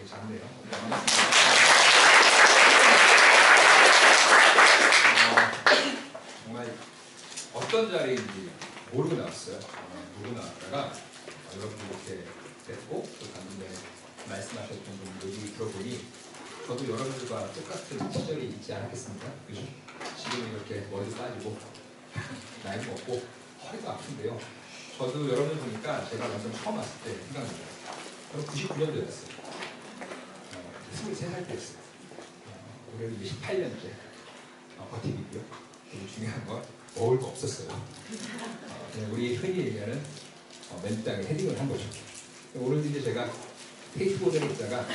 되게 작네요. 정말 어떤 자리인지 모르고 나왔어요. 모르고 나왔다가 여러분들 이렇게 뵙고 또 방금 전에 말씀하셨던 분 얘기 들어보니 저도 여러분들과 똑같은 시절이 있지 않았겠습니까? 그죠? 지금 이렇게 머리도 빠지고 나이 먹고 허리도 아픈데요. 저도 여러분들 보니까 제가 런던 처음 왔을 때 생각납니다. 저는 99년도였어요. 23살 때였어요. 올해는 18년째 버티고 있고요. 그리고 중요한 건 먹을 거 없었어요. 그냥 우리 흔히 얘기하는 맨 땅에 헤딩을 한 거죠. 오늘 이제 제가 테이프보드를 입다가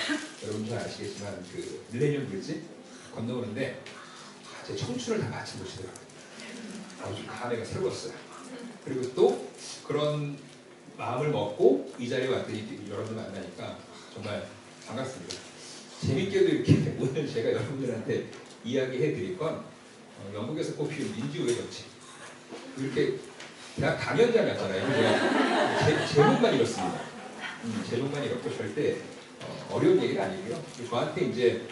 여러분 잘 아시겠지만 그 밀레니엄 브리지 건너오는데 제 청춘을 다 바친 곳이더라고요. 아주 감회가 새로웠어요. 그리고 또 그런 마음을 먹고 이 자리에 왔더니 여러분들 만나니까 정말 반갑습니다. 재밌게도 이렇게 오늘 제가 여러분들한테 이야기해 드릴 건 영국에서 꼽히는 민주의 정치. 이렇게 대학 강연장 같잖아요. 제목만 읽었습니다. 제목만 읽었고 절대 어려운 얘기는 아니고요. 저한테 이제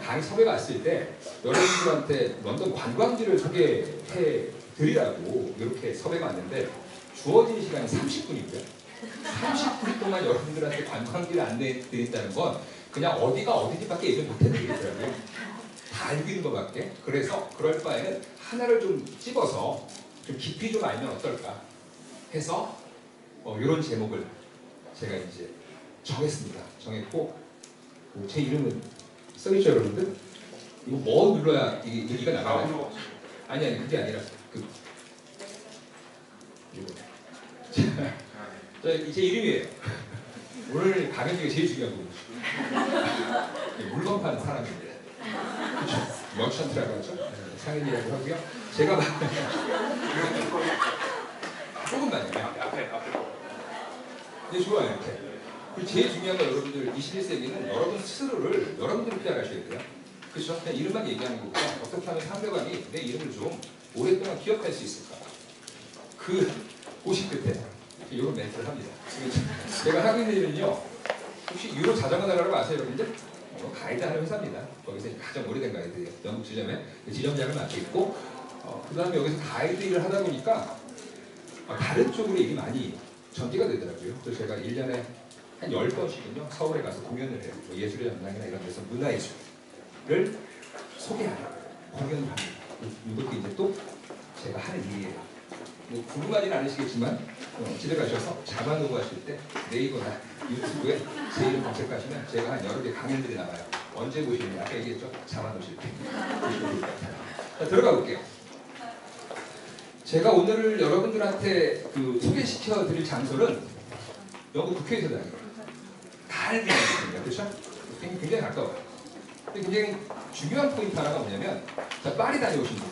강의 섭외가 왔을 때 여러분들한테 런던 관광지를 소개해 드리라고 이렇게 섭외가 왔는데 주어진 시간이 30분이고요. 30분 동안 여러분들한테 관광지를 안내해 드린다는 건 그냥 어디가 어디지밖에 얘기 못해 드리겠더라고요. 다 알고 있는 것밖에. 그래서 그럴 바에는 하나를 좀 집어서 좀 깊이 좀 알면 어떨까 해서 이런 제목을 제가 이제 정했습니다. 정했고 제 이름은 써있죠 여러분들? 이거 뭐 눌러야 이게 얘기가 나가나요? 아니 그게 아니라 제 이름이에요. 오늘 강연 중에 제일 중요한 부분이죠. 물건 파는 사람입니다. 그렇죠? 머천트라고 하죠. 상인이라고 하고요. 제가 조금만요. 앞에. 네, 좋아요. 이렇게. 제일 중요한 건 여러분들 21세기는 여러분 스스로를 여러분들이 피하셔야 돼요. 그렇죠? 그냥 이름만 얘기하는 거고 어떻게 하면 상대방이 내 이름을 좀 오랫동안 기억할 수 있을까? 그 고심 끝에 이런 멘트를 합니다. 제가 하고 있는 일은요. 혹시 유로 자전거 나라라고 아세요, 여러분들? 가이드 하는 회사입니다. 거기서 가장 오래된 가이드예요. 영국 지점에 지점장을 맡고 있고 그 다음에 여기서 가이드 일을 하다 보니까 다른 쪽으로 일이 많이 전개가 되더라고요. 그래서 제가 1년에 한 10번씩은요 서울에 가서 공연을 해요. 예술의 전당이나 이런 데서 문화예술을 소개하는 공연을 합니다. 이것도 이제 또 제가 하는 일이에요. 뭐 궁금하지는 않으시겠지만 집에 가셔서 자반으로 하실 때 네이버나 유튜브에 제 이름 검색하시면 제가 한 여러 개 강연들이 나와요. 언제 보시면 아까 얘기했죠? 자반 오실 때. 자, 들어가 볼게요. 제가 오늘 여러분들한테 소개시켜 드릴 장소는 영국 국회의사당이에요. 다 알게 되거든요. 그렇죠? 굉장히 가까워요. 근데 굉장히 중요한 포인트 하나가 뭐냐면 자, 파리 다녀오신 분.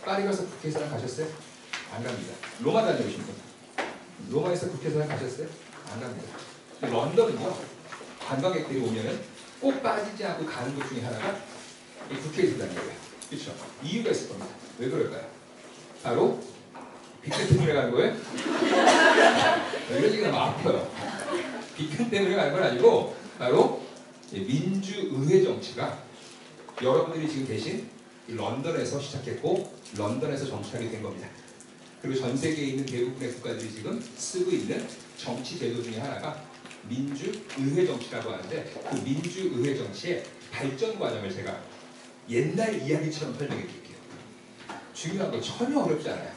파리 가서 국회의사당 가셨어요? 안 갑니다. 로마 다녀오신 분. 로마에서 국회의사당 가셨어요? 안 갑니다. 런던은요. 관광객들이 오면은 꼭 빠지지 않고 가는 곳 중에 하나가 이 국회의사당이에요. 그렇죠? 이유가 있을 겁니다. 왜 그럴까요? 바로 비켄 때문에 가는 거예요? 이런 얘기가 너무 아파요. 비켄 때문에 가는 건 아니고 바로 민주의회 정치가 여러분들이 지금 계신 런던에서 시작했고 런던에서 정착이 된 겁니다. 그리고 전 세계에 있는 대부분의 국가들이 지금 쓰고 있는 정치 제도 중에 하나가 민주의회 정치라고 하는데 그 민주의회 정치의 발전 과정을 제가 옛날 이야기처럼 설명해 드릴게요. 중요한 건 전혀 어렵지 않아요.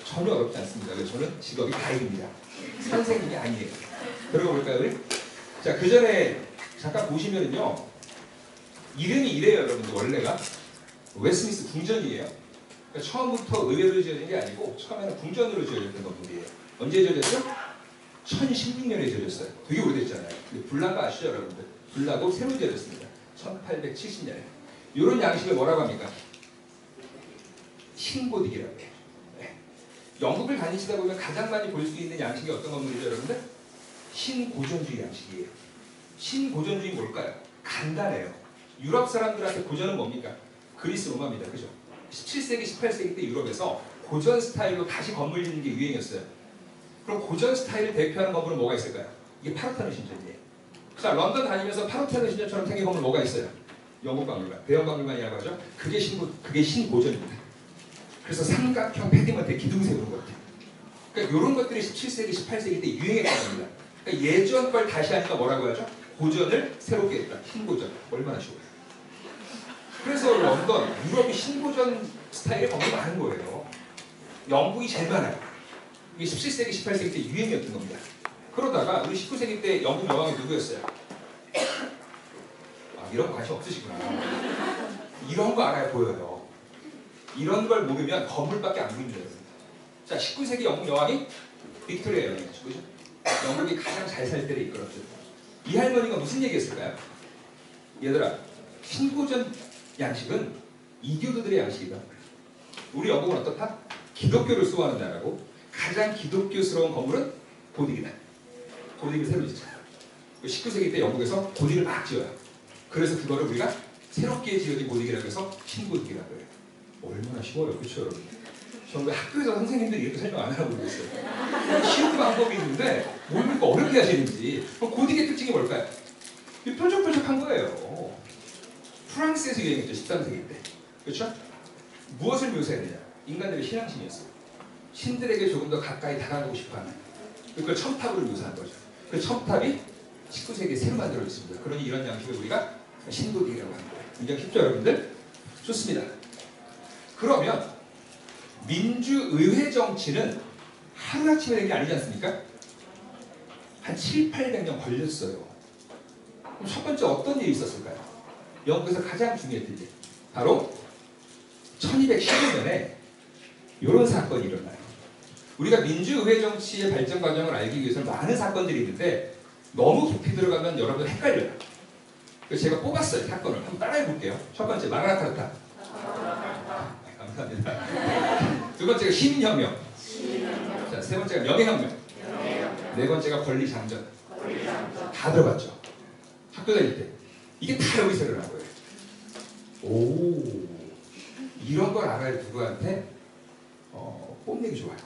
전혀 어렵지 않습니다. 저는 직업이 가이드입니다. 선생님이 아니에요. 들어가 볼까요, 우리? 자, 그 전에 잠깐 보시면은요. 이름이 이래요, 여러분들. 원래가 웨스트민스터 궁전이에요. 그러니까 처음부터 의회로 지어진 게 아니고 처음에는 궁전으로 지어졌던 건물이에요. 언제 지어졌죠? 1016년에 지어졌어요. 되게 오래됐잖아요. 불나고 아시죠, 여러분들? 불나고 새로 지어졌습니다. 1870년에. 이런 양식을 뭐라고 합니까? 신고딕이라고 해요. 네. 영국을 다니시다 보면 가장 많이 볼 수 있는 양식이 어떤 건물이죠, 여러분들? 신고전주의 양식이에요. 신고전주의 뭘까요? 간단해요. 유럽 사람들한테 고전은 뭡니까? 그리스 로마입니다. 그죠? 17세기, 18세기 때 유럽에서 고전 스타일로 다시 건물 짓는 게 유행이었어요. 그럼 고전 스타일을 대표하는 건물은 뭐가 있을까요? 이게 파르테논 신전이에요. 자, 런던 다니면서 파르테논 신전처럼 생긴 건물 뭐가 있어요? 영국 박물관, 대형 박물관이라고 하죠. 그게 신고전입니다. 그래서 삼각형 패딩먼트에 기둥 세우는 것 같아요. 그러니까 이런 것들이 17세기, 18세기 때 유행했던 겁니다. 그러니까 예전 걸 다시 하니까 뭐라고 하죠? 고전을 새롭게 했다. 신고전. 얼마나 쉬워요. 그래서 런던, 유럽이 신고전 스타일이 거기 많은 거예요. 영국이 제일 많아요. 이게 17세기, 18세기 때 유행이었던 겁니다. 그러다가 우리 19세기 때 영국 여왕이 누구였어요? 아, 이런 거 관심 없으시구나. 이런 거 알아야 보여요. 이런 걸 모르면 건물밖에 안 보입니다. 자, 19세기 영국 여왕이 빅토리아 여왕이었죠. 그죠? 영국이 가장 잘 살 때를 이끌었죠. 이 할머니가 무슨 얘기했을까요? 얘들아, 신고전 양식은 이교도들의 양식이다. 우리 영국은 어떻다? 기독교를 수호하는 나라고 가장 기독교스러운 건물은 고딕이다. 고딕을 새로 짓자. 19세기 때 영국에서 고딕을 막 지어요. 그래서 그거를 우리가 새롭게 지어진 고딕이라고 해서 신고딕이라고 해요. 얼마나 쉬워요. 그렇죠, 여러분? 저는 학교에서 선생님들이 이렇게 설명 안 하라고 그러겠어요. 쉬운 방법이 있는데 뭘 그렇게 어렵게 하시는지. 그럼 고딕의 특징이 뭘까요? 뾰족뾰족한 거예요. 프랑스에서 유행했죠. 13세기 때. 그렇죠? 무엇을 묘사했느냐? 인간들의 신앙심이었어요. 신들에게 조금 더 가까이 다가가고 싶어하는 그걸 첨탑으로 묘사한 거죠. 그 첨탑이 19세기에 새로 만들어졌습니다. 그러니 이런 양식을 우리가 신고딕이라고 하는 거예요. 굉장히 쉽죠, 여러분들? 좋습니다. 그러면 민주의회 정치는 하루아침에 된 게 아니지 않습니까? 한 7, 800년 걸렸어요. 그럼 첫 번째 어떤 일이 있었을까요? 영국에서 가장 중요했던 일. 바로 1215년에 이런 사건이 일어나요. 우리가 민주의회 정치의 발전 과정을 알기 위해서 많은 사건들이 있는데 너무 깊이 들어가면 여러분 헷갈려요. 그래서 제가 뽑았어요. 사건을. 한번 따라해 볼게요. 첫 번째, 마그나 카르타. 감사합니다. 두 번째가 시민혁명. 자, 세 번째가 명예혁명. 네 번째가 권리장전. 다 들어봤죠. 학교 다닐 때. 이게 다 여기서 일어난 거예요. 오, 이런 걸 알아야 누구한테 뽐내기 좋아요.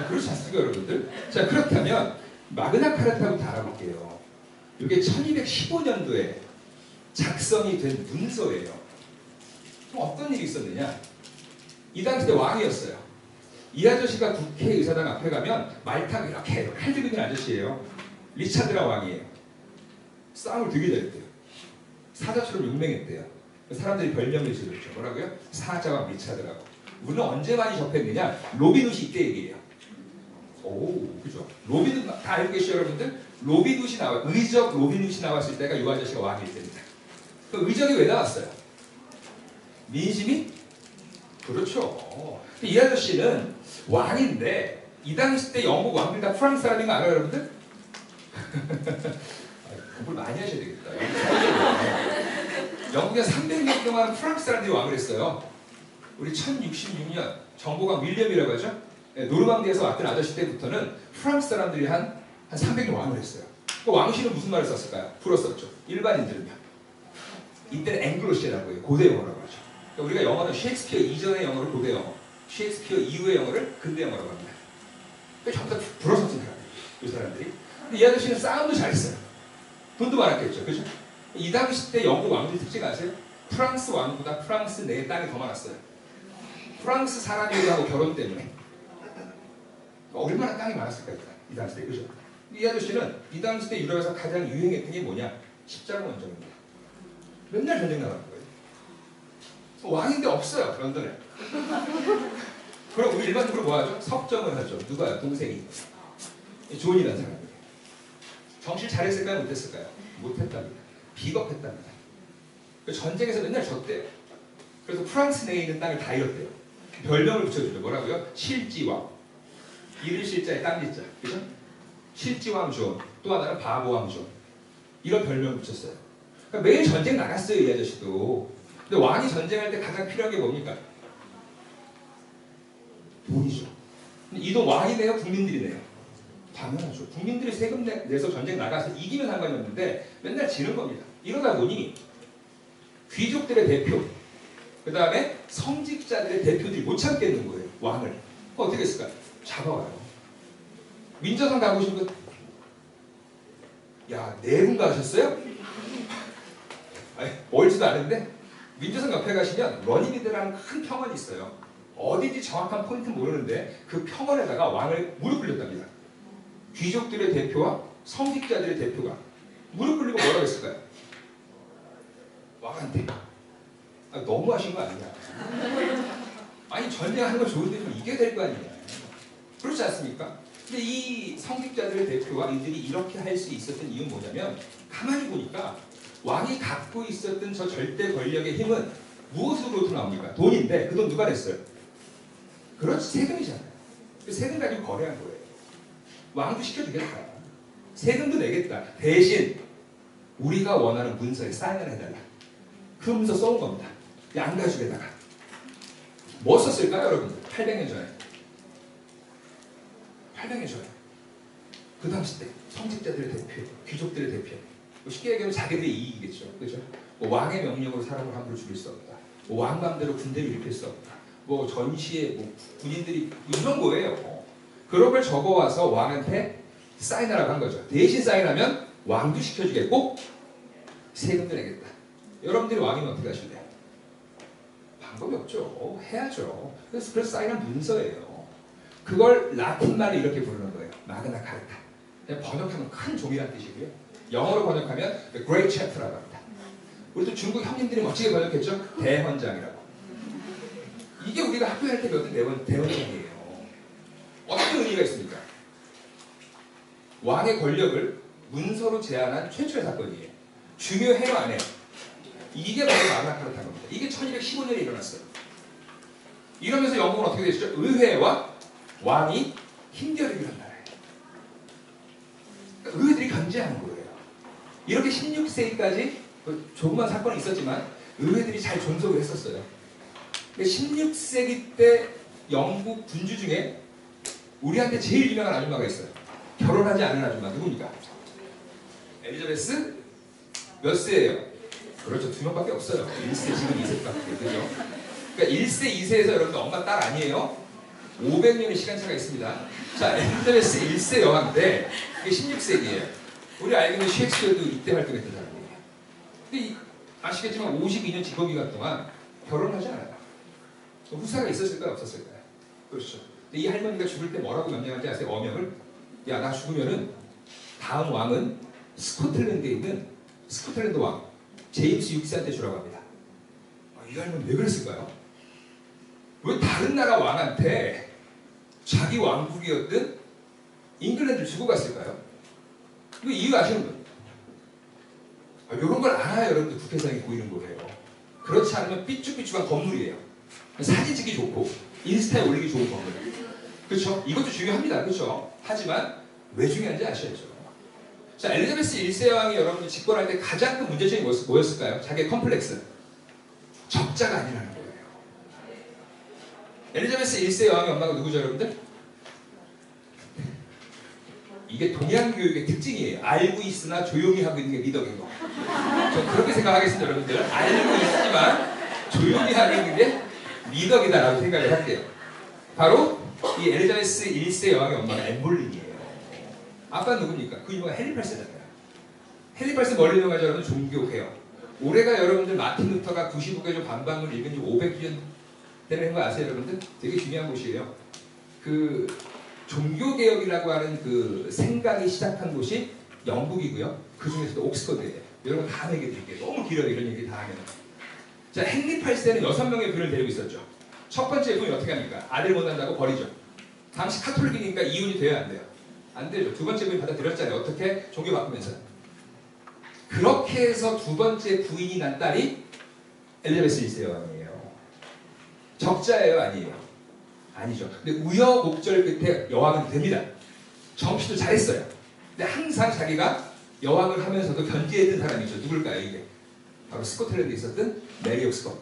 그렇지 않습니까, 여러분들? 자, 그렇다면 마그나 카르타부터 알아볼게요. 이게 1215년도에 작성이 된 문서예요. 그럼 어떤 일이 있었느냐? 이 당시 때 왕이었어요. 이 아저씨가 국회의사당 앞에 가면 말 타고 이렇게 칼 들고 있는 아저씨예요. 리차드라 왕이에요. 싸움을 되게 잘했대요. 사자처럼 용맹했대요. 사람들이 별명을 지었죠. 뭐라고요? 사자왕 리차드라고. 우리는 언제 많이 접했느냐? 로빈훗이 이때 얘기해요. 오, 그죠? 로빈훗 다 알고 계시죠, 여러분들? 로빈훗이 나와, 의적 로빈훗이 나왔을 때가 이 아저씨가 왕일 때입니다. 그 의적이 왜 나왔어요? 민심이? 그렇죠. 이 아저씨는 왕인데 이 당시 때 영국 왕들 다 프랑스 사람인 거 알아요, 여러분들? 공부를 많이 하셔야 되겠다. 영국에 300년 동안 프랑스 사람들이 왕을 했어요. 우리 1066년 정보강 윌리엄이라고 하죠. 노르망디에서 왔던 아저씨 때부터는 프랑스 사람들이 한 300년 왕을 했어요. 그 왕실은 무슨 말을 썼을까요? 불어 썼죠. 일반인들은요. 이때는 앵글로시라고 해요. 고대 영어라고 하죠. 그러니까 우리가 영어는 셰익스피어 이전의 영어를 고대 영어, 셰익스피어 이후의 영어를 근대 영어라고 합니다. 그러니까 전부 다 불어 썼던 사람이에요. 이 사람들이. 근데 이 아저씨는 싸움도 잘했어요. 돈도 많았겠죠. 그죠? 이 당시 때 영국 왕들 특징 아세요? 프랑스 왕보다 프랑스 내 땅이 더 많았어요. 프랑스 사람들하고 결혼 때문에. 얼마나 땅이 많았을까, 이 당시 때. 그죠? 이 아저씨는 이 당시 때 유럽에서 가장 유행했던 게 뭐냐? 십자가 원정입니다. 맨날 전쟁 나가는 거예요. 왕인데 없어요, 런던에. 그럼 우리 일반적으로 뭐 하죠? 석정을 하죠. 누가요? 동생이. 존이라는 사람이에요. 정신 잘했을까요? 못했을까요? 못했답니다. 비겁했답니다. 전쟁에서 맨날 졌대요. 그래서 프랑스 내에 있는 땅을 다 잃었대요. 별명을 붙여주죠. 뭐라고요? 실지왕. 이를 실자에 땅 짓자. 그죠? 실지왕 존. 또 하나는 바보왕 존. 이런 별명을 붙였어요. 그러니까 매일 전쟁 나갔어요, 이 아저씨도. 근데 왕이 전쟁할 때 가장 필요한 게 뭡니까? 돈이죠. 근데 이 돈 왕이 내요? 국민들이 내요? 당연하죠. 국민들이 세금 내서 전쟁 나가서 이기면 상관이 없는데 맨날 지는 겁니다. 이러다 보니 귀족들의 대표, 그 다음에 성직자들의 대표들이 못 참겠는 거예요. 왕을. 어떻게 했을까요? 잡아와요. 민저상 가보신 분? 야, 네 분 가셨어요? 아니, 멀지도 않은데 민주성 옆에 가시면 러니미드라는 큰 평원이 있어요. 어딘지 정확한 포인트 모르는데 그 평원에다가 왕을 무릎 꿇렸답니다. 귀족들의 대표와 성직자들의 대표가 무릎 꿇리고 뭐라고 했을까요? 왕한테 너무하신 거 아니냐. 아니 전쟁하는 건 좋은데 좀 이겨야 될 거 아니냐. 그렇지 않습니까? 근데 이 성직자들의 대표와 이들이 이렇게 할 수 있었던 이유는 뭐냐면 가만히 보니까 왕이 갖고 있었던 저 절대 권력의 힘은 무엇으로부터 나옵니까? 돈인데 그 돈 누가 냈어요? 그렇지, 세금이잖아요. 그 세금 가지고 거래한 거예요. 왕도 시켜주겠다. 세금도 내겠다. 대신 우리가 원하는 문서에 사인을 해달라. 그 문서 써온 겁니다. 양가죽에다가. 뭐 썼을까요, 여러분? 800년 전에. 800년 전에. 그 당시 때 성직자들의 대표, 귀족들의 대표. 쉽게 얘기하면 자기들의 이익이겠죠. 그죠? 뭐 왕의 명령으로 사람을 함부로 죽일 수 없다. 뭐 왕맘대로 군대를 일으킬 수 없다. 뭐 전시에 뭐 군인들이 이런 거예요. 그런 걸 적어와서 왕한테 사인하라고 한 거죠. 대신 사인하면 왕도 시켜주겠고 세금도 내겠다. 여러분들이 왕이면 어떻게 하실래요? 방법이 없죠. 해야죠. 그래서 사인한 문서예요. 그걸 라틴 말로 이렇게 부르는 거예요. 마그나 카르타. 번역하면 큰 종이란 뜻이고요. 영어로 번역하면 Great Chapter라고 합니다. 우리도 중국 형님들이 멋지게 번역했죠. 대헌장이라고. 이게 우리가 학교에 할 때 배웠던 대헌장이에요. 어떤 의미가 있습니까? 왕의 권력을 문서로 제한한 최초의 사건이에요. 중요해요, 안 해요? 이게 바로 마그나 카르타인 겁니다. 이게 1215년에 일어났어요. 이러면서 영국은 어떻게 되시죠? 의회와 왕이 힘겨루기를 한 나라예요. 그러니까 의회들이 견제하는 거예요. 이렇게 16세기까지 조그만 사건이 있었지만 의회들이 잘 존속을 했었어요. 16세기 때 영국 군주 중에 우리한테 제일 유명한 아줌마가 있어요. 결혼하지 않은 아줌마 누굽니까? 엘리자베스 몇 세예요? 그렇죠. 2명밖에 없어요. 1세 지금 2세밖에. 그죠? 그러니까 1세 2세에서 여러분들 엄마 딸 아니에요? 500년의 시간차가 있습니다. 자, 엘리자베스 1세 여왕 때 이게 16세기예요. 우리 알고 있는 셰익스피어도 이때 활동했던 사람이에요. 근데 아시겠지만 52년 집권기간 동안 결혼하지 않아요. 후사가 있었을까요? 없었을까요? 그렇죠. 근데 이 할머니가 죽을 때 뭐라고 명령한지 아세요? 어명을? 야, 나 죽으면은 다음 왕은 스코틀랜드에 있는 스코틀랜드 왕 제임스 6세한테 주라고 합니다. 이 할머니 왜 그랬을까요? 왜 다른 나라 왕한테 자기 왕국이었던 잉글랜드를 주고 갔을까요? 그 이유 아시는 분? 이런 걸 알아야 여러분들 국회의장이 보이는 거예요. 그렇지 않으면 삐쭉삐쭉한 건물이에요. 사진 찍기 좋고 인스타에 올리기 좋은 건물. 그렇죠? 이것도 중요합니다. 그렇죠? 하지만 왜 중요한지 아셔야죠. 자, 엘리자베스 1세 여왕이 여러분들 집권할 때 가장 큰 문제점이 뭐였을까요? 자기의 컴플렉스. 적자가 아니라는 거예요. 엘리자베스 1세 여왕의 엄마가 누구죠, 여러분들? 이게 동양 교육의 특징이에요. 알고 있으나 조용히 하고 있는 게 리더인 거. 저 그렇게 생각하겠습니다, 여러분들. 알고 있지만 조용히 하고 있는 게 리더이다라고 생각을 할게요. 바로 이 엘리자베스 1세 여왕의 엄마가 엠볼린이에요. 아빠는 누굽니까? 그 이유가 헨리 8세잖아요. 헨리 8세 멀리 유명하죠, 여러분? 종교개혁. 올해가 여러분들 마틴 루터가 95개조 반박문을 읽은 지 500주년 되는 거 아세요, 여러분들? 되게 중요한 곳이에요. 그 종교개혁이라고 하는 그 생각이 시작한 곳이 영국이고요. 그 중에서도 옥스퍼드예요. 여러분 다음 얘기 드릴게요. 너무 길어요, 이런 얘기 다 하면. 자, 헨리 8세는 6명의 부인을 데리고 있었죠. 첫 번째 부인 어떻게 합니까? 아들 못 낳는다고 버리죠. 당시 카톨릭이니까 이혼이 돼야 안 돼요. 안 되죠. 두 번째 부인 받아들였잖아요. 어떻게? 종교 바꾸면서. 그렇게 해서 두 번째 부인이 난 딸이 엘리자베스 1세 여왕이에요. 적자예요, 아니에요? 아니죠. 근데 우여곡절 끝에 여왕은 됩니다. 정치도 잘했어요. 근데 항상 자기가 여왕을 하면서도 견제했던 사람이죠. 누굴까요, 이게? 바로 스코틀랜드에 있었던 메리 옥스퍼드.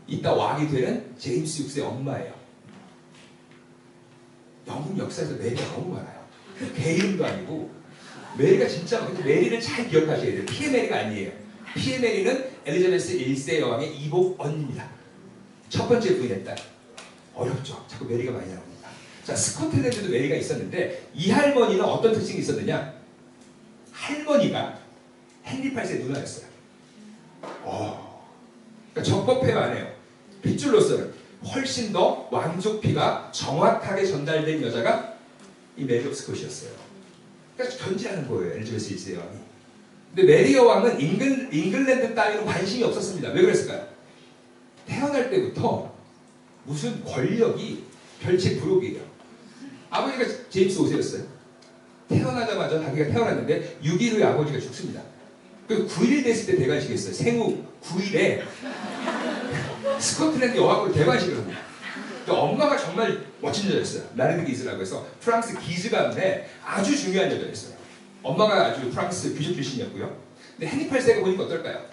이따 왕이 되는 제임스 6세 엄마예요. 영국 역사에서 메리가 너무 많아요. 개 이름도 아니고 메리가 진짜 많아요. 메리를 잘 기억하셔야 돼요. 피에 메리가 아니에요. 피에 메리는 엘리자베스 1세 여왕의 이복 언니입니다. 첫 번째 부인의 딸. 어렵죠. 자꾸 메리가 많이 나옵니다. 자, 스코틀랜드도 메리가 있었는데 이 할머니는 어떤 특징이 있었느냐? 할머니가 헨리 8세 누나였어요. 그러니까 적법해요, 안 해요? 핏줄로서는 훨씬 더 왕족 피가 정확하게 전달된 여자가 이 메리 오브 스콧이었어요. 그러니까 견제하는 거예요, 엘리자베스 1세 여왕이. 근데 메리 여왕은 잉글랜드 따위는 관심이 없었습니다. 왜 그랬을까요? 태어날 때부터 무슨 권력이 별책 부록이에요. 아버지가 제임스 5세였어요. 태어나자마자 자기가 태어났는데 6일 후에 아버지가 죽습니다. 그 9일 됐을 때 대관식이 있어요. 생후 9일에 스코틀랜드 여왕으로 대관식을 합니다. 엄마가 정말 멋진 여자였어요. 라르드 기즈라고 해서 프랑스 기즈 가문에 아주 중요한 여자였어요. 엄마가 아주 프랑스 귀족 출신이었고요. 근데 헨리 8세가 보니까 어떨까요?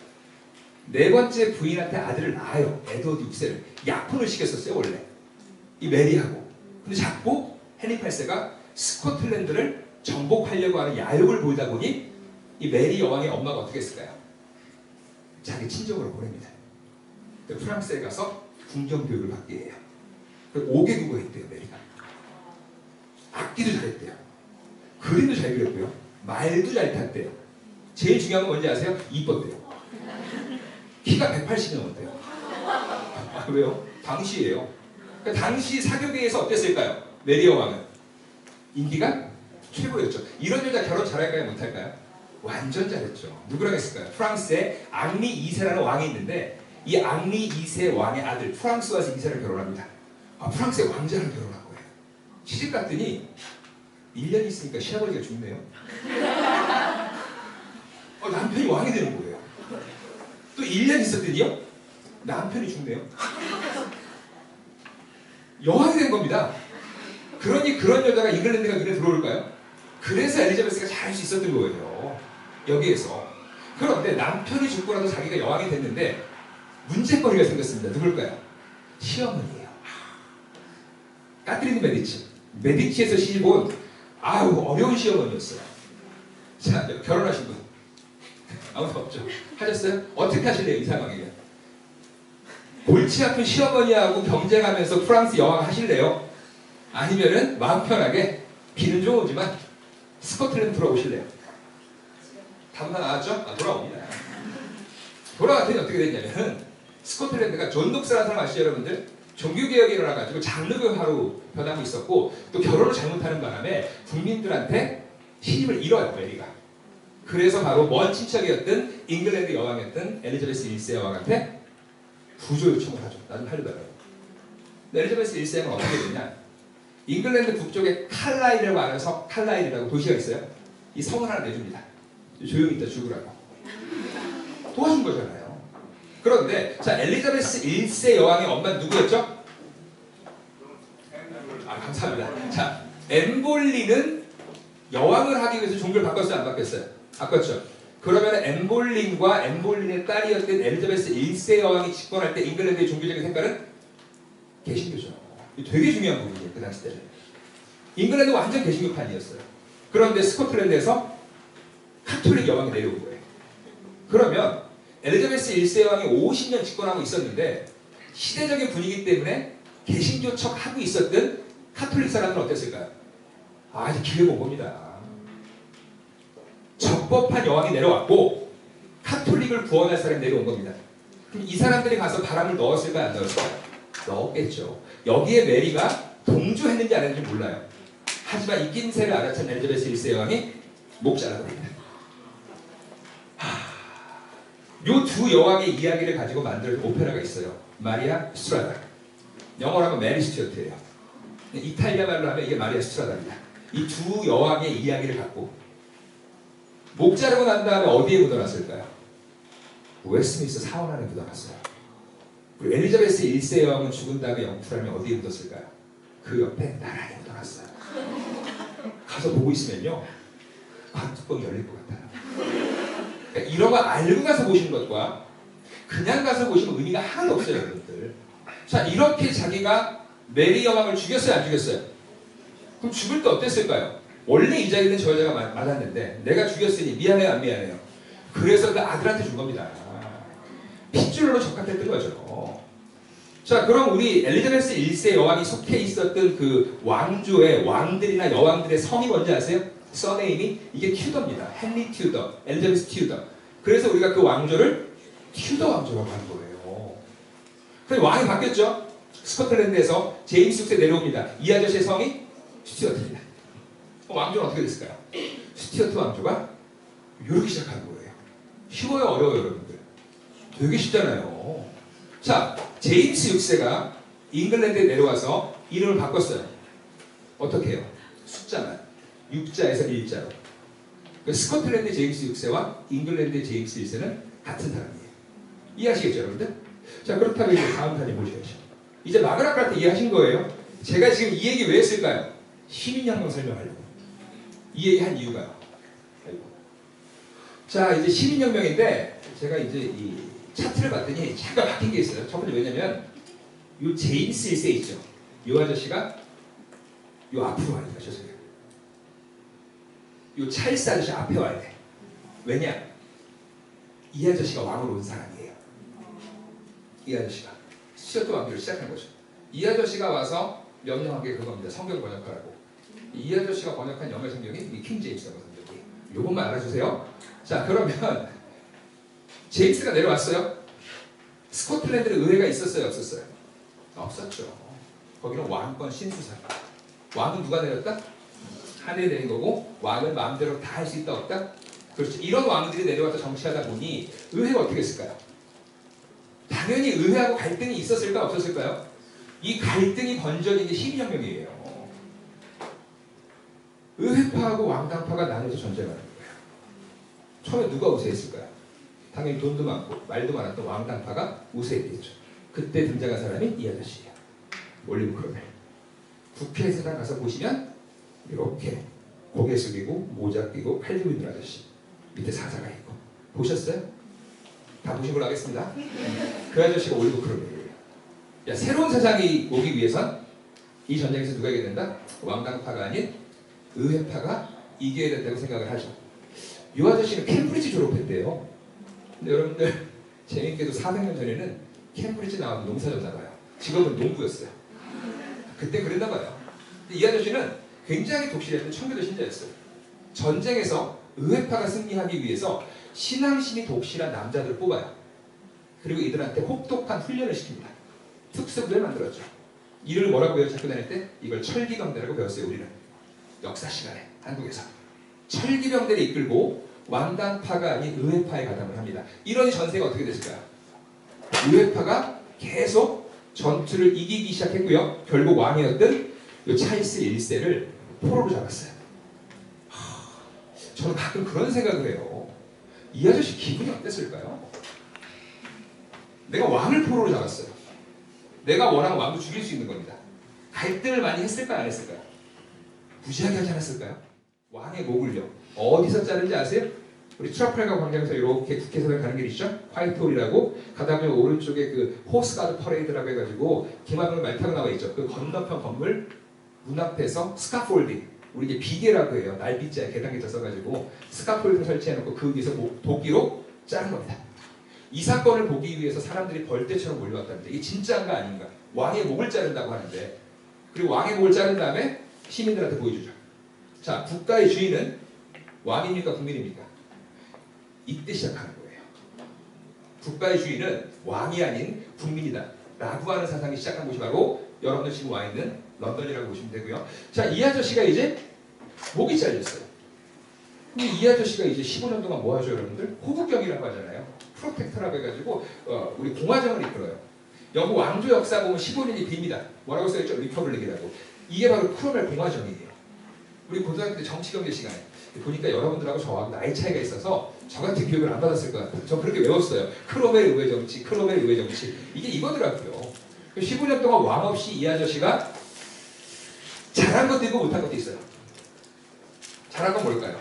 네 번째 부인한테 아들을 낳아요. 에드워드 6세를. 약혼을 시켰었어요, 원래. 이 메리하고. 근데 자꾸 헨리 8세가 스코틀랜드를 정복하려고 하는 야욕을 보이다 보니 이 메리 여왕의 엄마가 어떻게 했을까요? 자기 친정으로 보냅니다. 프랑스에 가서 궁정교육을 받게 해요. 5개국어 했대요, 메리가. 악기도 잘했대요. 그림도 잘 그렸고요. 말도 잘 탔대요. 제일 중요한 건 뭔지 아세요? 이뻤대요. 키가 180이 넘었대요. 왜요? 당시예요. 그러니까 당시 사교계에서 어땠을까요? 메리 여왕은 인기가 최고였죠. 이런 여자 결혼 잘할까요? 못할까요? 완전 잘했죠. 누구랑 했을까요? 프랑스에 앙리 2세라는 왕이 있는데 이 앙리 2세 왕의 아들 프랑스와스 2세를 결혼합니다. 프랑스의 왕자를 결혼한 거예요. 시집 갔더니 1년 있으니까 시아버지가 죽네요. 남편이 왕이 되는 거예요. 또 1년 있었더니요, 남편이 죽네요. 여왕이 된 겁니다. 그러니 그런 여자가 잉글랜드가 눈에 들어올까요? 그래서 엘리자베스가 잘할 수 있었던 거예요. 여기에서. 그런데 남편이 죽고 나서 자기가 여왕이 됐는데 문제거리가 생겼습니다. 누굴까요? 시어머니예요. 까트린 메디치. 메디치에서 시집 온 어려운 시어머니였어요. 자, 결혼하신 분 아무도 없죠. 하셨어요? 어떻게 하실래요? 이 상황이면. 골치 아픈 시어머니하고 경쟁하면서 프랑스 여왕 하실래요? 아니면은 마음 편하게 비는 좀 오지만 스코틀랜드 돌아오실래요? 답은 하나 나왔죠? 돌아옵니다. 돌아왔더니 어떻게 됐냐면은 스코틀랜드가 존 녹스라는 사람 아시죠, 여러분들? 종교개혁이 일어나가지고 장르교화로 변하고 있었고 또 결혼을 잘못하는 바람에 국민들한테 힘을 잃어요, 메리가. 그래서 바로 먼 친척이었던 잉글랜드 여왕이었던 엘리자베스 1세 여왕한테 구조 요청을 하죠. 나 좀 살려달라고. 근데 엘리자베스 1세는 어떻게 되냐? 잉글랜드 북쪽에 칼라일이라고 아는 칼라일이라고 도시가 있어요. 이 성을 하나 내줍니다. 조용히 있다 죽으라고. 도와준 거잖아요. 그런데 자, 엘리자베스 1세 여왕의 엄마는 누구였죠? 감사합니다. 자, 엠볼린은 여왕을 하기 위해서 종교를 바꿨어요? 안 바꿨어요? 바꿨죠. 그러면 엠볼린과 엠볼린의 딸이었던 엘리자베스 1세 여왕이 집권할 때 잉글랜드의 종교적인 색깔은 개신교죠. 되게 중요한 부분이에요. 그 당시 때는. 잉글랜드 완전 개신교판이었어요. 그런데 스코틀랜드에서 카톨릭 여왕이 내려온 거예요. 그러면 엘리자베스 1세 여왕이 50년 집권하고 있었는데 시대적인 분위기 때문에 개신교 척 하고 있었던 카톨릭 사람들은 어땠을까요? 이제 기회 본 겁니다. 적법한 여왕이 내려왔고 카톨릭을 구원할 사람이 내려온 겁니다. 그럼 이 사람들이 가서 바람을 넣었을까요? 안 넣었을까요? 넣었겠죠. 여기에 메리가 동조했는지 안 했는지 몰라요. 하지만 이 낌새를 알아챈 엘리자베스 1세 여왕이 목 잘라버립니다. 요 두 여왕의 이야기를 가지고 만든 오페라가 있어요. 마리아 스트라다. 영어로 하면 메리 스튜어트예요. 이탈리아 말로 하면 이게 마리아 스트라다입니다. 이 두 여왕의 이야기를 갖고 목 자르고 난 다음에 어디에 묻어놨을까요? 웨스트민스터 사원 안에 묻어놨어요. 그리고 엘리자베스 1세 여왕은 죽은 다음에 영프라임이 어디에 묻었을까요? 그 옆에 나란히 묻어놨어요. 가서 보고 있으면요, 뚜껑이 열릴 것 같아요. 그러니까 이런 거 알고 가서 보시는 것과 그냥 가서 보시면 의미가 하나도 없어요, 여러분들. 자, 이렇게 자기가 메리 여왕을 죽였어요, 안 죽였어요? 그럼 죽을 때 어땠을까요? 원래 이 자기는 저 여자가 맞았는데 내가 죽였으니 미안해요, 안 미안해요? 그래서 그 아들한테 준 겁니다. 핏줄로 적합했던 거죠. 자, 그럼 우리 엘리자베스 1세 여왕이 속해 있었던 그 왕조의 왕들이나 여왕들의 성이 뭔지 아세요? 서네임이 이게 튜더입니다. 헨리 튜더, 엘리자베스 튜더. 그래서 우리가 그 왕조를 튜더 왕조라고 하는 거예요. 그래서 왕이 바뀌었죠. 스코틀랜드에서 제임스 6세 내려옵니다. 이 아저씨의 성이 스튜어트입니다. 왕조는 어떻게 됐을까요? 스튜어트 왕조가 이렇게 시작하는 거예요. 쉬워요, 어려워요, 여러분들? 되게 쉽잖아요. 자, 제임스 6세가 잉글랜드에 내려와서 이름을 바꿨어요. 어떻게 해요? 숫자만 6자에서 1자로. 스코틀랜드 제임스 6세와 잉글랜드 제임스 1세는 같은 사람이에요. 이해하시겠죠, 여러분들? 자, 그렇다면 이제 다음 사진 보셔야죠. 이제 마그나카타 이해하신 거예요. 제가 지금 이 얘기 왜 했을까요? 시민혁명 설명하려고. 이 얘기 한 이유가요. 자, 이제 시민혁명인데 제가 이제 이 차트를 봤더니 잠깐 바뀐 게 있어요. 첫 번째 왜냐면 요 제임스 1세 있죠. 요 아저씨가 요 앞으로 와야 돼요. 죄송해요. 요 찰스 아저씨 앞에 와야 돼. 왜냐? 이 아저씨가 왕으로 온 사람이에요. 이 아저씨가 스튜어트 왕조를 시작한 거죠. 이 아저씨가 와서 명령한 게 그겁니다. 성경 번역하라고. 이 아저씨가 번역한 영어 성경이 이 킹 제임스 영어 성경이에요. 요것만 알아주세요. 자, 그러면 제임스가 내려왔어요. 스코틀랜드는 의회가 있었어요, 없었어요? 없었죠. 거기는 왕권 신수사. 왕은 누가 내렸다? 하늘에 내린 거고 왕은 마음대로 다 할 수 있다 없다? 그렇죠. 이런 왕들이 내려와서 정치하다 보니 의회가 어떻게 했을까요? 당연히 의회하고 갈등이 있었을까 없었을까요? 이 갈등이 번져진 게 시민혁명이에요. 의회파하고 왕당파가 나눠서 전쟁하는 거예요. 처음에 누가 우세했을까요? 당연히 돈도 많고 말도 많았던 왕당파가 우세했겠죠. 그때 등장한 사람이 이 아저씨예요. 올리브 크롬웰. 국회에서 가서 보시면 이렇게 고개 숙이고 모자 끼고 팔 들고 있는 아저씨. 밑에 사자가 있고. 보셨어요? 다 보신 걸로 하겠습니다. 그 아저씨가 올리브 크롬웰이에요. 야, 새로운 세상이 오기 위해선 이 전쟁에서 누가 이겨야 된다? 왕당파가 아닌 의회파가 이겨야 된다고 생각을 하죠. 이 아저씨는 캠브리지 졸업했대요. 근데 여러분들 재밌게도 400년 전에는 캠브리지 나와도 농사졌나 봐요. 직업은 농부였어요. 그때 그랬나 봐요. 이 아저씨는 굉장히 독실했던 청교도 신자였어요. 전쟁에서 의회파가 승리하기 위해서 신앙심이 독실한 남자들을 뽑아요. 그리고 이들한테 혹독한 훈련을 시킵니다. 특수부대를 만들었죠. 이를 뭐라고 배웠죠? 학교 다닐 때? 이걸 철기병대라고 배웠어요. 우리는 역사 시간에 한국에서 철기병대를 이끌고 왕당파가 아닌 의회파에 가담을 합니다. 이런 전세가 어떻게 됐을까요? 의회파가 계속 전투를 이기기 시작했고요. 결국 왕이었던 이 찰스 1세를 포로로 잡았어요. 저는 가끔 그런 생각을 해요. 이 아저씨 기분이 어땠을까요? 내가 왕을 포로로 잡았어요. 내가 원하는 왕도 죽일 수 있는 겁니다. 갈등을 많이 했을까요? 안 했을까요? 무지하게 하지 않았을까요? 왕의 목을요. 어디서 자른지 아세요? 우리 트라팔가 광장에서 이렇게 국회의사당 가는 길 있죠? 화이트홀이라고 가다 보면 오른쪽에 그 호스가드 퍼레이드라고 해가지고 기마병을 말 타고 나와 있죠. 그 건너편 건물 문 앞에서 스카폴딩, 우리 이게 비계라고 해요. 날빗자에 계단기자 써가지고 스카폴딩 설치해놓고 그 위에서 도끼로 자른 겁니다. 이 사건을 보기 위해서 사람들이 벌떼처럼 몰려왔다는데 이게 진짜인가 아닌가? 왕의 목을 자른다고 하는데, 그리고 왕의 목을 자른 다음에 시민들한테 보여주죠. 자, 국가의 주인은 왕입니까 국민입니까? 이때 시작하는 거예요. 국가의 주인은 왕이 아닌 국민이다 라고 하는 사상이 시작한 곳이 바로 여러분들 지금 와 있는 런던이라고 보시면 되고요. 자, 이 아저씨가 이제 목이 잘렸어요. 근데 이 아저씨가 이제 15년 동안 뭐 하죠, 여러분들? 호국경이라고 하잖아요. 프로텍터라고 해가지고 우리 공화정을 이끌어요. 영국 왕조 역사 보면 15년이 빕니다. 뭐라고 써있죠? 리퍼블릭이라고. 이게 바로 크롬웰 공화정이에요. 우리 고등학교 때 정치경제 시간에 보니까 여러분들하고 저하고 나이 차이가 있어서 저 같은 교육을 안 받았을 것 같아요. 저 그렇게 외웠어요. 크롬웰 의회 정치, 크롬웰 의회 정치. 이게 이거더라고요. 15년 동안 왕 없이 이 아저씨가 잘한 것도 있고 못한 것도 있어요. 잘한 건 뭘까요?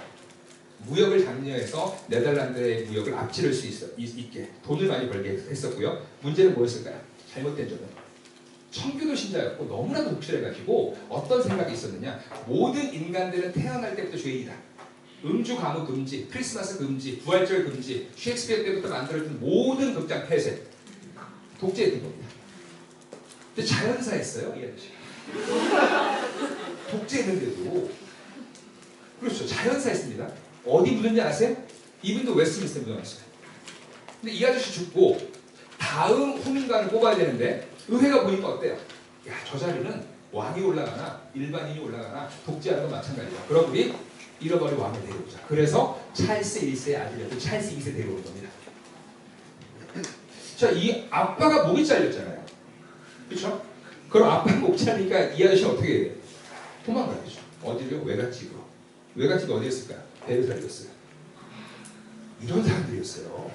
무역을 장려해서 네덜란드의 무역을 앞지를 수 있게 돈을 많이 벌게 했었고요. 문제는 뭐였을까요? 잘못된 점은 청교도 신자였고 너무나도 독실해가지고 어떤 생각이 있었느냐? 모든 인간들은 태어날 때부터 죄인이다. 음주 가무 금지, 크리스마스 금지, 부활절 금지, 셰익스피어 때부터 만들어진 모든 극장 폐쇄, 독재했던 겁니다. 근데 자연사했어요, 이 아저씨가. 독재했는데도 그렇죠. 자연사였습니다. 어디 묻은지 아세요? 이분도 웨스트민스터에 묻어놨어요. 근데 이 아저씨 죽고 다음 후임관을 뽑아야 되는데 의회가 보니까 어때요? 야, 저 자리는 왕이 올라가나 일반인이 올라가나 독재하는 건 마찬가지다. 그럼 우리 잃어버린 왕을 데려오자. 그래서 찰스 1세의 아들이었던 찰스 2세 데려오는 겁니다. 자, 이 아빠가 목이 잘렸잖아요. 그렇죠? 그럼 아빠 목 잘리니까 이 아저씨 어떻게 해야 돼요? 도망가야죠. 어디로요? 외갓집으로. 외갓집이 어디였을까요? 베르사유였어요. 이런 사람들이었어요.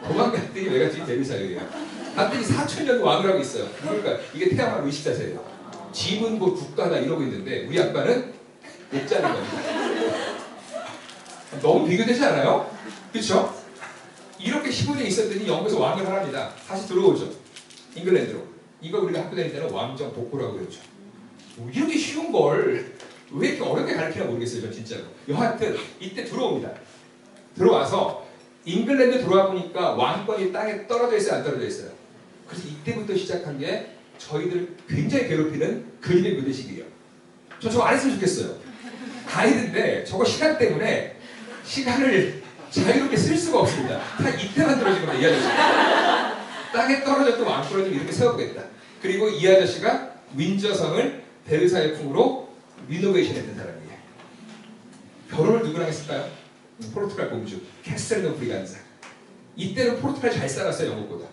도망갔더니 외갓집이 베르사유예요. 갔더니 4,000년 왕을 하고 있어요. 그러니까 이게 태양왕 의식 자세예요. 집은 곧 국가다 이러고 있는데 우리 아빠는 못 자는 겁니다. 너무 비교되지 않아요? 그렇죠? 이렇게 15년 있었더니 영국에서 왕을 하랍니다. 다시 들어오죠. 잉글랜드로. 이거 우리가 학교 다닐 때는 왕정 복고라고 그랬죠. 이렇게 쉬운 걸 왜 이렇게 어렵게 가르치나 모르겠어요. 전 진짜로. 여하튼 이때 들어옵니다. 들어와서 잉글랜드 들어와 보니까 왕권이 땅에 떨어져 있어요? 안 떨어져 있어요? 그래서 이때부터 시작한 게 저희들 굉장히 괴롭히는 그림의 교대식이에요. 저 저거 안 했으면 좋겠어요. 가이드인데 저거 시간 때문에 시간을 자유롭게 쓸 수가 없습니다. 다 이때만 들어진 겁니다. 이 아저씨. 땅에 떨어졌던 왕권을 좀 이렇게 세워보겠다. 그리고 이 아저씨가 윈저성을 베르사유 풍으로 리노베이션 했던 사람이에요. 결혼을 누구랑 했을까요? 포르투갈 공주 캐서린 브리간자. 이때는 포르투갈 잘 살았어요. 영국보다.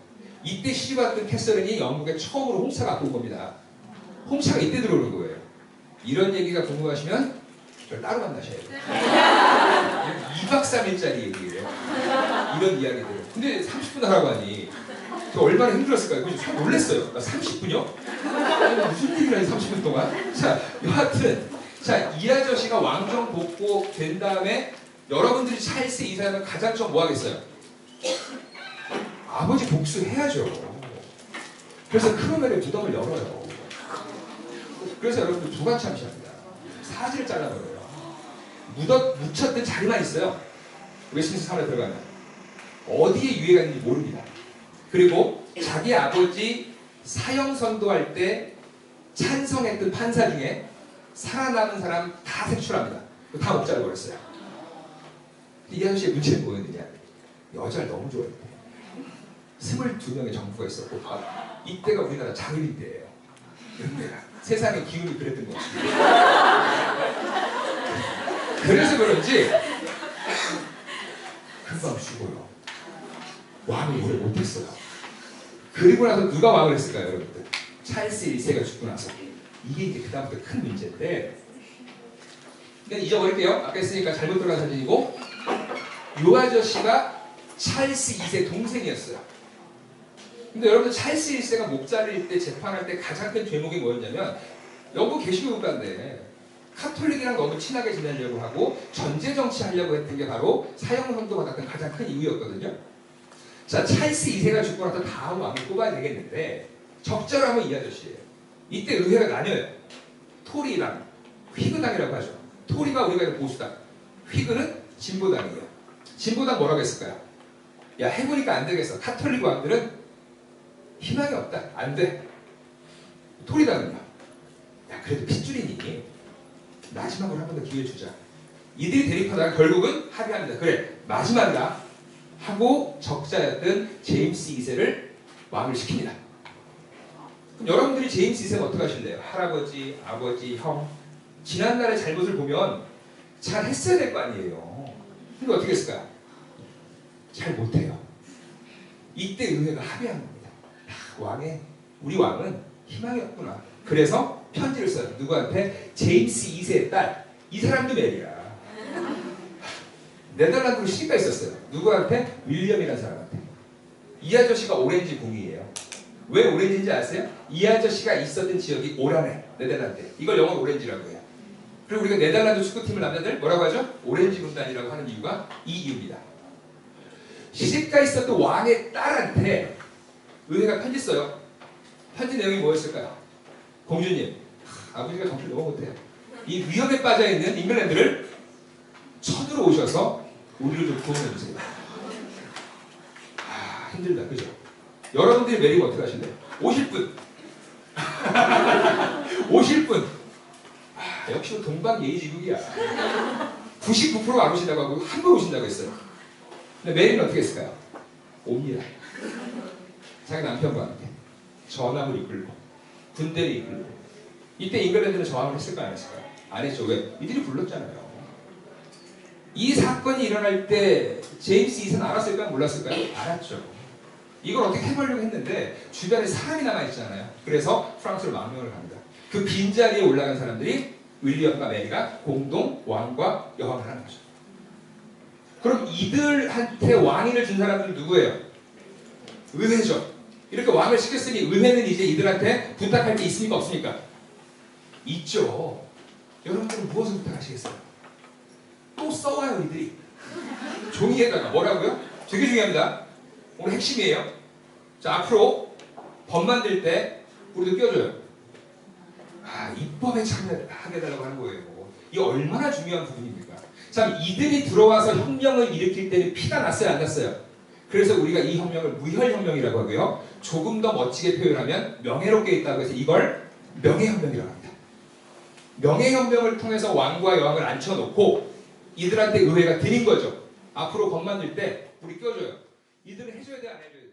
이때 시집왔던 캐서린이 영국에 처음으로 홍차가 갖고 온 겁니다. 홍차가 이때 들어오는 거예요. 이런 얘기가 궁금하시면 저를 따로 만나셔야 돼요. 2박 3일짜리 얘기예요. 이런 이야기들. 근데 30분 하라고 하니 저 얼마나 힘들었을까요? 그래서 참 놀랐어요. 나 30분이요? 무슨 일을 하니 30분 동안? 자, 여하튼 자, 이 아저씨가 왕정 복고 된 다음에 여러분들이 찰스 2세는 가장 처음 뭐 하겠어요? 아버지 복수해야죠. 그래서 크로멜의 무덤을 열어요. 그래서 여러분들 두 가지 참시합니다. 사지를 잘라버려요. 묻혔던 자리만 있어요. 웨스트민스터 사원에 들어가면 어디에 유해가 있는지 모릅니다. 그리고 자기 아버지 사형 선고할 때 찬성했던 판사 중에 살아남은 사람 다 색출합니다. 다 목 잘라버렸어요. 이 아저씨의 문제는 뭐였느냐? 여자를 너무 좋아했대. 22명의 정부가 있었고 이때가 우리나라 장유리 때예요. 세상의 기운이 그랬던 것 같아요. 그래서 그런지 금방 죽어요. 왕을 오래 못했어요. 그리고 나서 누가 왕을 했을까요, 여러분들? 찰스 1세가 죽고 나서. 이게 이제 그다음부터 큰 문제인데, 그냥 잊어버릴게요. 아까 했으니까 잘못 들어간 사진이고, 요 아저씨가 찰스 2세 동생이었어요. 근데 여러분들 찰스 1세가 목 자를 때 재판할 때 가장 큰 죄목이 뭐였냐면, 영국 개신교 국가인데 카톨릭이랑 너무 친하게 지내려고 하고 전제 정치하려고 했던 게 바로 사형 선고 받았던 가장 큰 이유였거든요. 자, 찰스 2세가 죽고 나서 다음 왕을 뽑아야 되겠는데 적절하면 이 아저씨예요. 이때 의회가 나뉘어요. 토리랑 휘그당이라고 하죠. 토리가 우리가 보수당, 휘그는 진보당이에요. 진보당 뭐라고 했을까요? 야, 해보니까 안 되겠어. 카톨릭 왕들은 희망이 없다. 안 돼. 토리당은요? 야, 그래도 핏줄이니 마지막으로 한 번 더 기회 주자. 이들이 대립하다가 결국은 합의합니다. 그래, 마지막이다 하고 적자였던 제임스 2세를 왕을 시킵니다. 그럼 여러분들이 제임스 2세가 어떻게 하실래요? 할아버지, 아버지, 형, 지난날의 잘못을 보면 잘 했어야 될 거 아니에요. 근데 어떻게 했을까요? 잘 못해요. 이때 의회가 합의한 겁니다. 우리 왕은 희망이 없구나. 그래서 편지를 써요. 누구한테? 제임스 2세의 딸. 이 사람도 메리야. 네덜란드로 시집가 있었어요. 누구한테? 윌리엄이라는 사람한테. 이 아저씨가 오렌지 공이에요. 왜 오렌지인지 아세요? 이 아저씨가 있었던 지역이 오라네, 네덜란드. 이걸 영어로 오렌지라고 해요. 그리고 우리가 네덜란드 축구팀을 남자들 뭐라고 하죠? 오렌지 군단이라고 하는 이유가 이 이유입니다. 시집가 있었던 왕의 딸한테 의회가 편지 써요. 편지 내용이 뭐였을까요? 공주님, 아버지가 정치를 너무 못해요. 이 위험에 빠져있는 잉글랜드를 쳐들어오셔서 우리를 좀 구원해주세요. 힘들다, 그죠? 여러분들이 메리면 어떻게 하실래요? 오실 분. 오실 분. 역시 동방예의지국이야. 99%가 안 오신다고 하고 한 번 오신다고 했어요. 근데 메리는 어떻게 했을까요? 옵니다. 자기 남편과 함께 전함을 이끌고 군대를 이끌고. 이때 잉글랜드는 저항을 했을까요? 안 했을까요? 안 했죠. 왜? 이들이 불렀잖아요. 이 사건이 일어날 때 제임스 2세는 알았을까요? 몰랐을까요? 알았죠. 이걸 어떻게 해보려고 했는데 주변에 사람이 남아있잖아요. 그래서 프랑스로 망명을 합니다. 그 빈자리에 올라간 사람들이 윌리엄과 메리가 공동 왕과 여왕을 하는 거죠. 그럼 이들한테 왕위를 준 사람들은 누구예요? 의회죠. 이렇게 왕을 시켰으니 의회는 이제 이들한테 부탁할 게 있습니까? 없습니까? 있죠. 여러분들은 무엇을 부탁하시겠어요? 또 써와요 이들이. 종이에다가 뭐라고요? 되게 중요합니다. 오늘 핵심이에요. 자, 앞으로 법 만들 때 우리도 껴줘요. 입법에 참여하게 해달라고 하는 거예요. 이게 얼마나 중요한 부분입니까? 참, 이들이 들어와서 혁명을 일으킬 때는 피가 났어요, 안 났어요? 그래서 우리가 이 혁명을 무혈혁명이라고 하고요. 조금 더 멋지게 표현하면 명예롭게 있다고 해서 이걸 명예혁명이라고 합니다. 명예혁명을 통해서 왕과 여왕을 앉혀놓고 이들한테 의회가 드린 거죠. 앞으로 법 만들 때 우리 껴줘요. 이들은 해줘야 돼, 안 해줘야 돼?